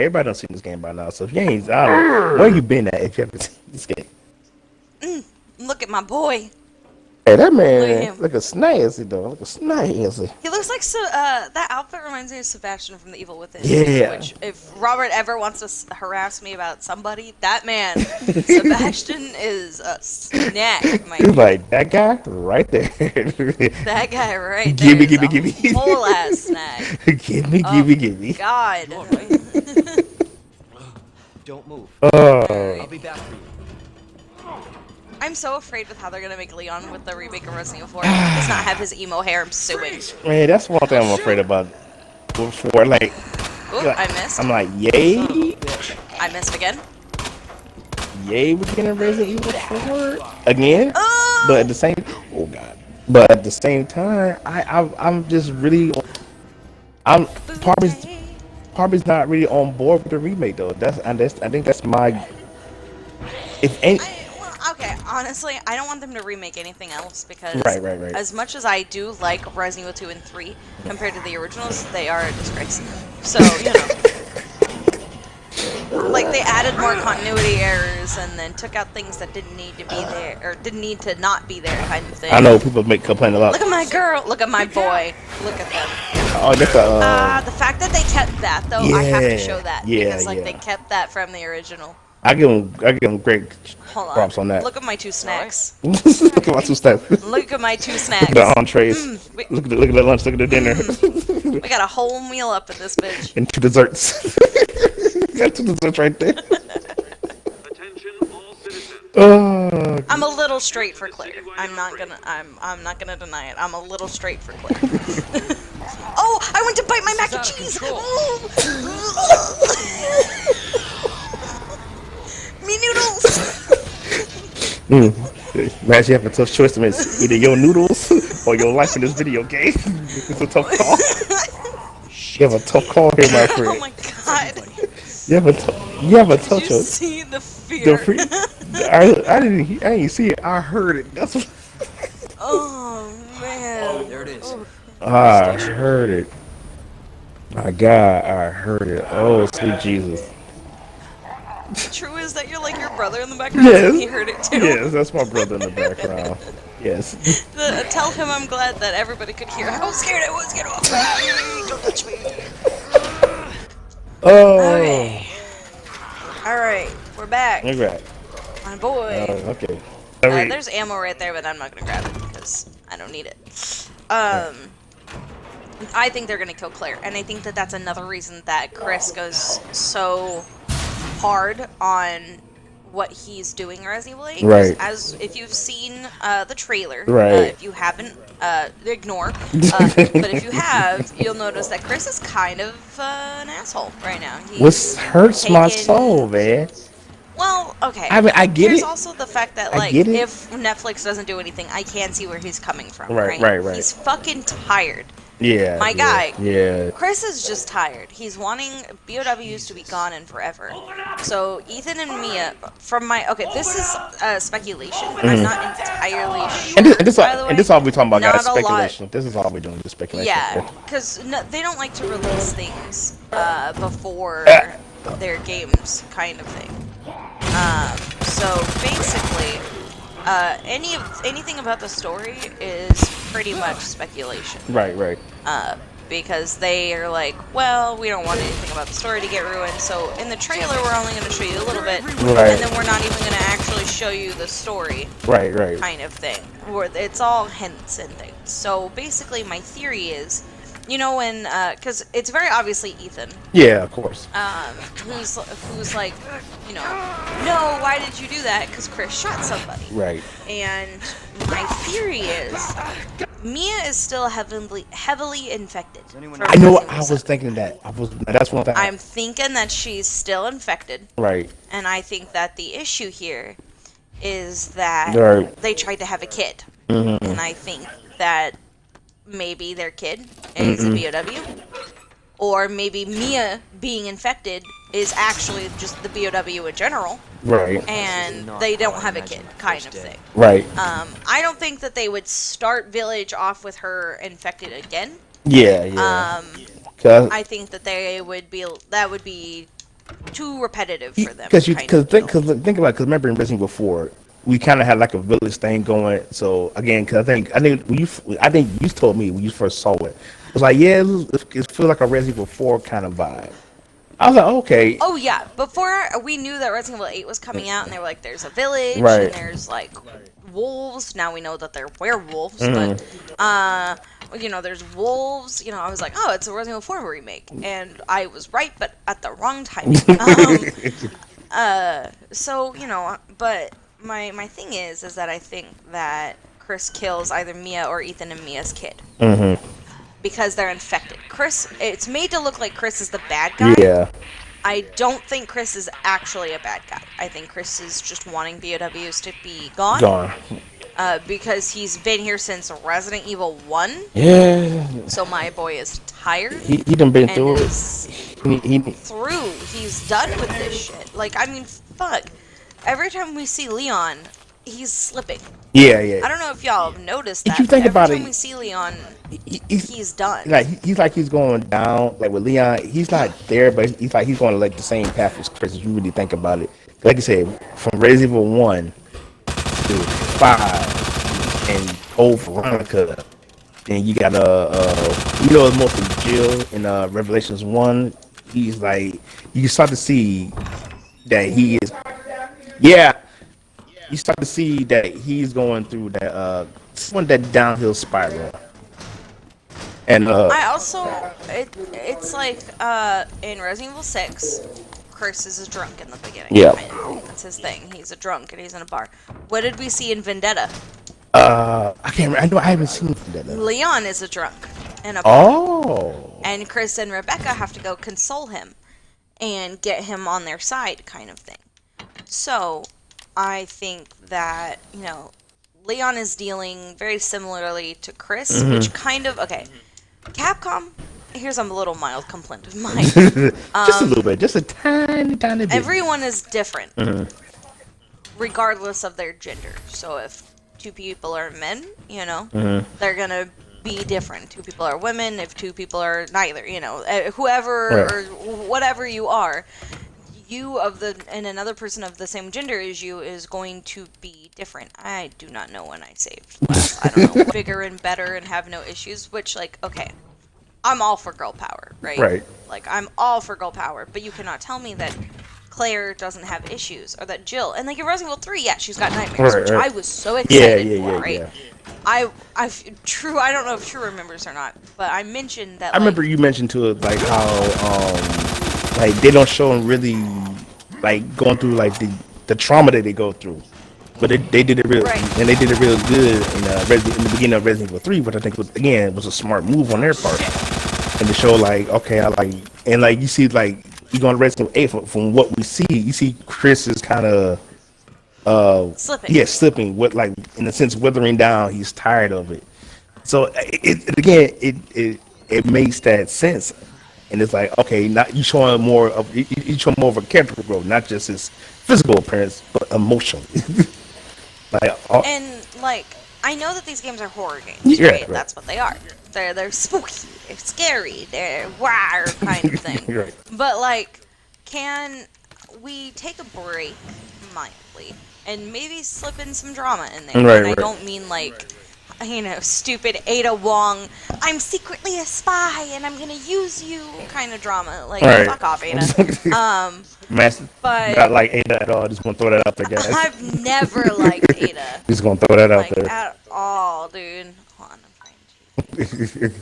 everybody done seen this game by now. So if you ain't, I don't, where you been at if you haven't seen this game? Look at my boy. Hey, that Look at man him. look a snazzy though. Look a snazzy. He looks like that outfit reminds me of Sebastian from The Evil Within. Yeah. Which, if Robert ever wants to harass me about somebody, that man, Sebastian, is a snack. My He's like that guy right there. that guy right there. Gimme, is gimme, a gimme. whole ass snack. Gimme, gimme, gimme. God. Don't move. Oh. I'll be back for you. I'm so afraid with how they're gonna make Leon with the remake of Resident Evil 4. He does not have his emo hair. I'm suing. Man, that's one thing I'm afraid about. Before, like, Oop, I missed. I'm like, yay, I missed again. yay, we're getting Resident Evil 4 again. Oh! But at the same, oh god. But at the same time, I'm just really, Parby's not really on board with the remake though. I think that's my. If any. Okay, honestly, I don't want them to remake anything else because Right. as much as I do like Resident Evil 2 and 3 compared to the originals, they are a disgrace. So, you know. Like, they added more continuity errors and then took out things that didn't need to be there, or didn't need to not be there kind of thing. I know people complain a lot. Look at my girl, look at my boy, look at them. Oh, that's The fact that they kept that, though, I have to show that. Yeah, because, like, they kept that from the original. I give them great Hold on. props on that. Look at my two snacks. Look at my two snacks. Look at my two snacks. Look at the entrees. Look at the lunch. Look at the dinner. We got a whole meal up in this bitch. And two desserts. Got two desserts right there. Attention all citizens. I'm a little straight for Claire. I'm not gonna deny it. I'm a little straight for Claire. Oh, I went to bite my mac and cheese. Me noodles. Man, you have a tough choice to make. Either your noodles or your life in this video game. It's a tough call. You have a tough call here, my friend. Oh my god. You have a tough Did you choice. see the fear? I didn't see it. I heard it. That's what. Oh man. There it is. I heard it. My God, I heard it. Oh, sweet Jesus. True is that you're like your brother in the background, Yes. and he heard it too. Yes, that's my brother in the background. Yes. Tell him I'm glad that everybody could hear. I was scared. Oh, don't touch me. Oh. Okay. All right, we're back. Look at My boy. that. Okay. There's ammo right there, but I'm not gonna grab it because I don't need it. I think they're gonna kill Claire, and I think that that's another reason that Chris goes so hard on what he's doing in Resident Evil 8. Right. As if you've seen the trailer, Right. if you haven't, ignore. But if you have, you'll notice that Chris is kind of an asshole right now. What hurts my taken- soul, man? Well, okay. I mean, I get There's it. also the fact that, I like, get it. if Netflix doesn't do anything, I can see where he's coming from. Right. He's fucking tired. Yeah. My guy. Yeah. Chris is just tired. He's wanting BOWs to be gone and forever. So Ethan and Mia, this is speculation. I'm not entirely sure. And this by the way. all we talking about, Not guys. a lot. Speculation. This is all we're doing. Just speculation. Yeah, because they don't like to release things before their games, kind of thing. So basically, anything about the story is pretty much speculation. Right. Because they are like, well, we don't want anything about the story to get ruined, so in the trailer we're only going to show you a little bit, Right. and then we're not even going to actually show you the story, Right. kind of thing. Where it's all hints and things. So basically my theory is, you know when, because it's very obviously Ethan, Yeah, of course. who's like, you know, no, why did you do that? Because Chris shot somebody. Right. And my theory is, Mia is still heavily infected. I know. I was thinking that. That's one thing. I'm thinking that she's still infected, Right. and I think that the issue here is that Right. they tried to have a kid, Mm-hmm. and I think that maybe their kid is a BOW, or maybe Mia being infected is actually just the BOW in general, Right. and they don't have a kid, kind of thing. Right. I don't think that they would start Village off with her infected again. Yeah. 'Cause I think that that would be too repetitive for them. Because think about it. Because remember in Resident Evil 4, we kind of had like a village thing going. So again, because I think you told me when you first saw it, it was like, yeah, it feels like a Resident Evil 4 kind of vibe. I was like, okay. Oh yeah, before we knew that Resident Evil 8 was coming out, and they were like, "There's a village, Right. and there's like wolves." Now we know that they're werewolves, but you know, there's wolves. You know, I was like, "Oh, it's a Resident Evil 4 remake," and I was right, but at the wrong time. So you know, but my thing is that I think that Chris kills either Mia or Ethan and Mia's kid. Because they're infected. Chris, it's made to look like Chris is the bad guy. Yeah. I don't think Chris is actually a bad guy. I think Chris is just wanting BOWs to be gone. Because he's been here since Resident Evil 1. Yeah. So my boy is tired. He done been and through it. He's done with this shit. Like, I mean, fuck. Every time we see Leon, he's slipping. Yeah, yeah. I don't know if y'all have noticed that. If you think about it, every time we see Leon, he's done. Like he's going down. Like with Leon, he's not there, but he's going to like the same path as Chris. If you really think about it, like you said, from Resident Evil 1 to 5 and old Veronica, then you got it's mostly Jill in Revelations 1. He's like, you start to see that he is, you start to see that he's going through that downhill spiral. And I also, it's like in Resident Evil 6, Chris is a drunk in the beginning. Yeah. That's his thing. He's a drunk and he's in a bar. What did we see in Vendetta? I can't remember. I know I haven't seen Vendetta. Leon is a drunk in a bar. Oh. And Chris and Rebecca have to go console him and get him on their side, kind of thing. So I think that, you know, Leon is dealing very similarly to Chris, which kind of, okay, Capcom, here's a little mild complaint of mine. Just a little bit, just a tiny bit. Everyone is different, regardless of their gender. So if two people are men, you know, they're going to be different. Two people are women, if two people are neither, you know, whoever or whatever you are. You and another person of the same gender as you is going to be different. I do not know when I saved last. I don't know. Bigger and better and have no issues, which, like, okay, I'm all for girl power, right? Right. Like, I'm all for girl power, but you cannot tell me that Claire doesn't have issues, or that Jill, and like in Resident Evil 3, yeah, she's got nightmares, which I was so excited for, right? Yeah. I don't know if True remembers or not, but I mentioned that, I remember you mentioned to it, like, how, like, they don't show them really, like, going through, like, the trauma that they go through. But they did it real, and they did it real good in the beginning of Resident Evil 3, which I think was a smart move on their part. And to show, like, okay, and like, you see, like, you go on Resident Evil 8, from what we see, you see Chris is kind of, slipping. Yeah, slipping, with, like, in a sense, withering down. He's tired of it. So, it makes that sense. And it's like, okay, not you showing more of a character growth, not just his physical appearance, but emotionally. And like, I know that these games are horror games, right? That's what they are. They're spooky, they're scary, they're wow kind of thing. Right. But like, can we take a break mildly and maybe slip in some drama in there? Right, and I don't mean like, you know, stupid Ada Wong, I'm secretly a spy and I'm gonna use you kind of drama. Like, fuck off, Ada. But not like Ada at all. Just gonna throw that out there, guys. I've never liked Ada. Just gonna throw that out like, there. At all, dude. Hold on, I'm trying to.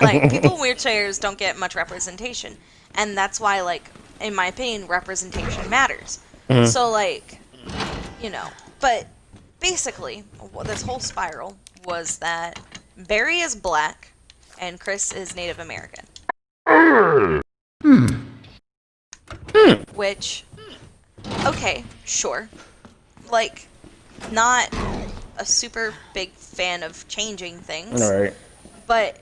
Like, people in wheelchairs don't get much representation, and that's why, like, in my opinion, representation matters. So, like, you know, but basically, this whole spiral was that Barry is black and Chris is Native American. Which, okay, sure. Like, not a super big fan of changing things. Alright. But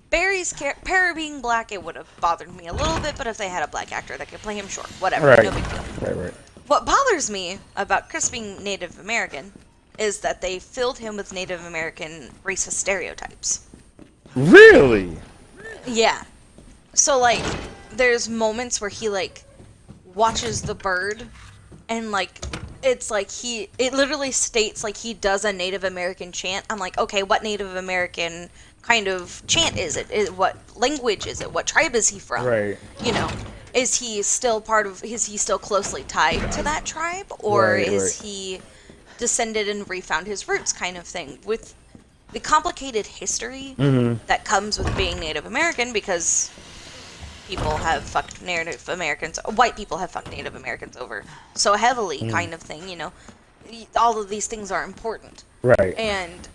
Barry's character being black, it would have bothered me a little bit, but if they had a black actor that could play him, sure, whatever, no big deal. Right. What bothers me about Chris being Native American is that they filled him with Native American racist stereotypes. Really? Yeah. So, like, there's moments where he, like, watches the bird, and like it's like it literally states like he does a Native American chant. I'm like, okay, what Native American kind of chant is it? What language is it? What tribe is he from? Right. You know, is he still closely tied to that tribe, or is he descended and refound his roots, kind of thing? With the complicated history that comes with being Native American, because people have fucked Native Americans, white people have fucked Native Americans over so heavily, kind of thing, you know. All of these things are important. Right. And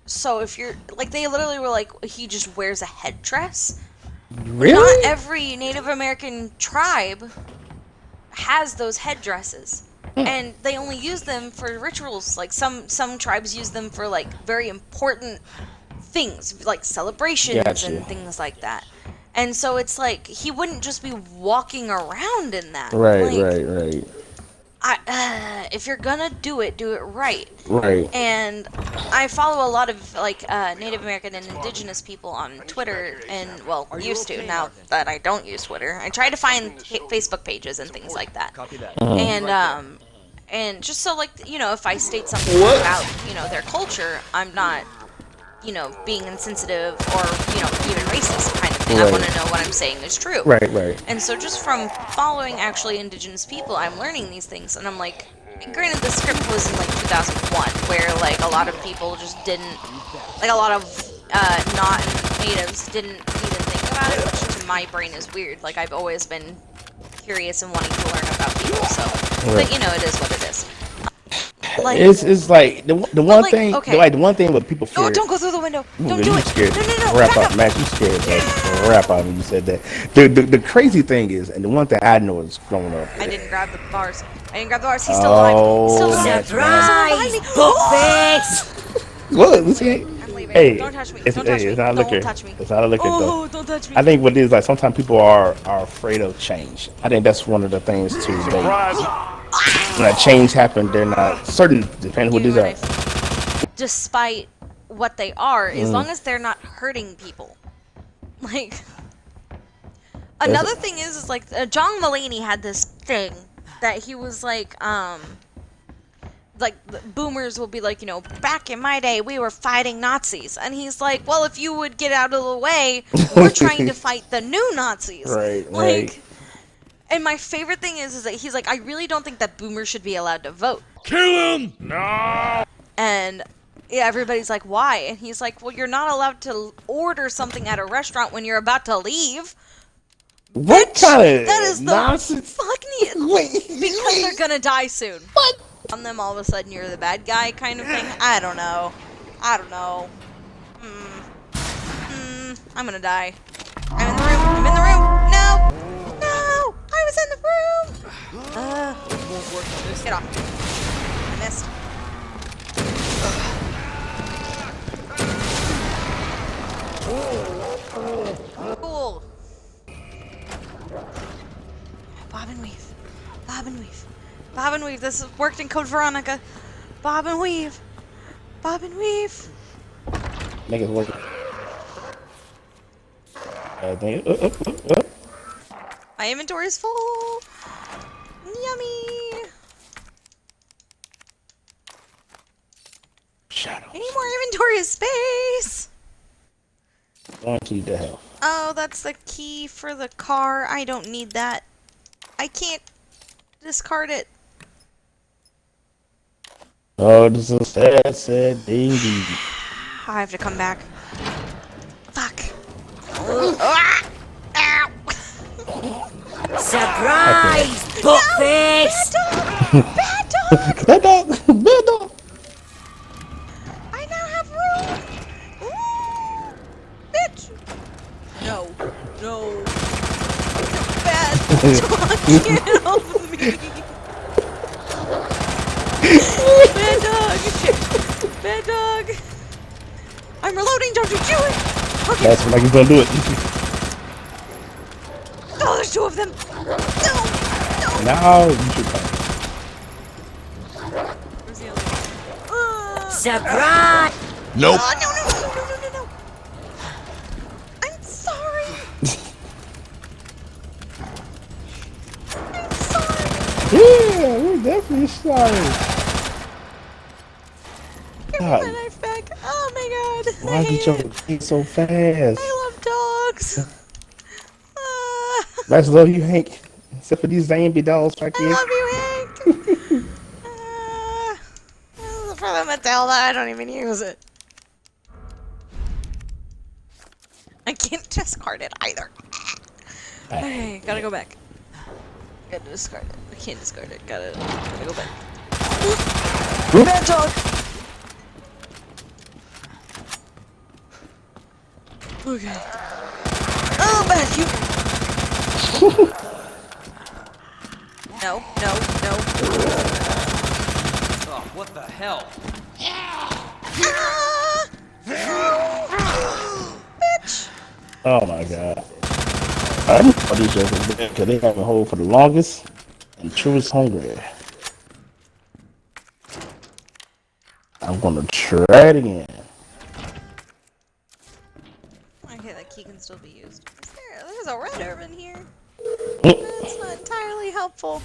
so if you're, like, they literally were like, he just wears a headdress. Really? Not every Native American tribe has those headdresses. And they only use them for rituals. Like, some tribes use them for, like, very important things, like celebrations and things like that. And so it's like, he wouldn't just be walking around in that. Right, like, right. If you're gonna do it right. Right. And I follow a lot of, like, Native American and Indigenous people on Twitter, and, well, used to, now that I don't use Twitter. I try to find Facebook pages and things like that. Copy that. And just so, like, you know, if I state something about, you know, their culture, I'm not, you know, being insensitive or, you know, even racist kind of thing. Right. I want to know what I'm saying is true. Right, right. And so just from following actually Indigenous people, I'm learning these things, and I'm like, granted, the script was in, like, 2001, where, like, a lot of people just didn't, like, a lot of not natives didn't even think about it, which to my brain is weird. Like, I've always been curious and wanting to learn about people, so, but, you know, it is what it is. Like, it's like the one like, thing, okay. like the one thing, what people fear. Oh, don't go through the window. Don't Ooh, do you it. scared. No. Wrap Back up, up. Max. You scared. Wrap up when you said that. The crazy thing is, and the one thing I know is growing up. I didn't grab the bars. He's still alive. He's still alive. Surprise! Bookface! Look, this ain't. I'm leaving. Hey, Don't touch me. It's, Don't touch me. it's not a liquor. Don't touch me. It's not a liquor though. Oh, don't touch me. I think what it is, like, sometimes people are afraid of change. I think that's one of the things too. When a change happens, they're not certain, depending who these are. Despite what they are, as long as they're not hurting people. Like, another thing is like, John Mulaney had this thing that he was like boomers will be like, you know, back in my day we were fighting Nazis, and he's like, well, if you would get out of the way, we're trying to fight the new Nazis. Right, like, right. And my favorite thing is that he's like, I really don't think that boomers should be allowed to vote. Kill him! No! And yeah, everybody's like, why? And he's like, well, you're not allowed to order something at a restaurant when you're about to leave. What kind of That is the nonsense? fucking because they're gonna die soon. What? On them, all of a sudden, you're the bad guy, kind of thing. I don't know. I'm gonna die. I'm in the room. No. I was in the room. Get off. I missed. Cool. Bob and weave. Bob and weave. Bob and weave. This has worked in Code Veronica. Bob and weave. Bob and weave. Make it work. My inventory is full. Yummy. Shadows. I need more inventory space. Going to the hell. Oh, that's the key for the car. I don't need that. I can't discard it. Oh, this is sad dingy. I have to come back. Fuck. Surprise! Bookface! Bad dog! Bad dog! I now have room! Ooh, bitch! No. Bad dog, get off me! Bad dog! I'm reloading, don't you do it! Okay. That's when I can go do it. Oh, there's two of them! No! Now you should come. Where's the other one? Surprise! Nope. No. I'm sorry. I'm sorry. Sorry. Give me God, my knife back. Oh my god. why is your feet so fast? I love dogs. I just love you, Hank. Except for these zombie dogs back I here. love you, Hank. For the Matilda, I don't even use it. I can't discard it either. Okay, gotta go back. Gotta discard it. I can't discard it. Gotta go back. Bad dog! Okay. Oh, bad human! No, no, no. Oh, what the hell? Ah! Bitch! Oh my god. I don't know these jokers because they haven't hold for the longest and truest hungry. I'm gonna try it again. Okay, that key can still be used. There's a red herb in here. That's not entirely helpful.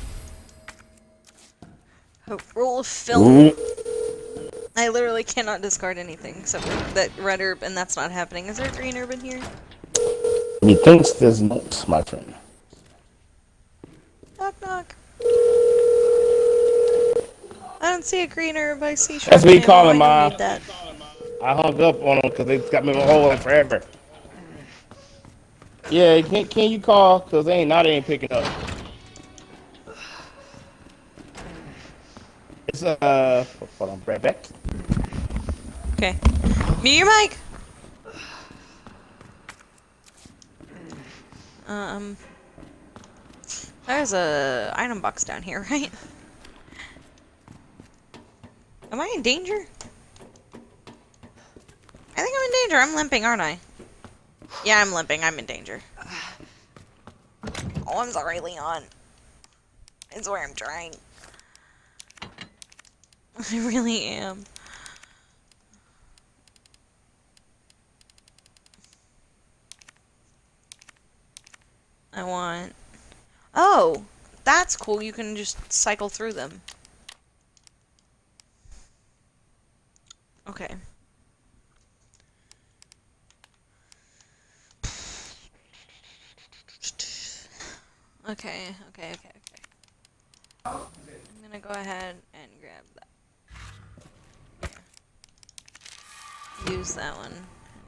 A roll of film. I literally cannot discard anything except for that red herb, and that's not happening. Is there a green herb in here? He thinks there's notes, my friend. Knock knock. I don't see a green herb. I see sharp That's me ammo. calling, I Ma. don't need that. I hung up on them because they got me on hold forever. Yeah, can you call? Because they ain't picking up. It's, hold on, right back. Okay. Mute your mic! There's a item box down here, right? Am I in danger? I think I'm in danger. I'm limping, aren't I? Yeah, I'm limping. I'm in danger. Oh, I'm sorry, Leon. I swear I'm trying. I really am. I want... Oh! That's cool. You can just cycle through them. Okay. Okay. I'm gonna go ahead and grab that. Yeah. Use that one.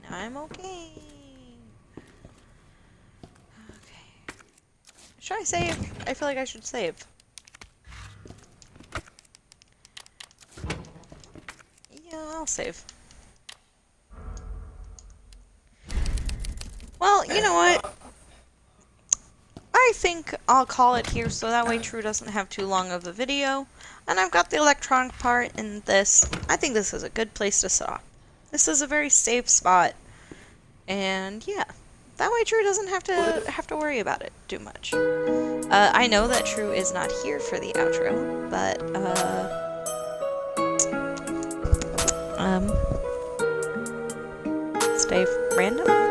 Now I'm okay. Okay. Should I save? I feel like I should save. Yeah, I'll save. Well, you know what? I think I'll call it here so that way True doesn't have too long of a video. And I've got the electronic part in this. I think this is a good place to stop. This is a very safe spot. And yeah, that way True doesn't have to worry about it too much. I know that True is not here for the outro, but stay random.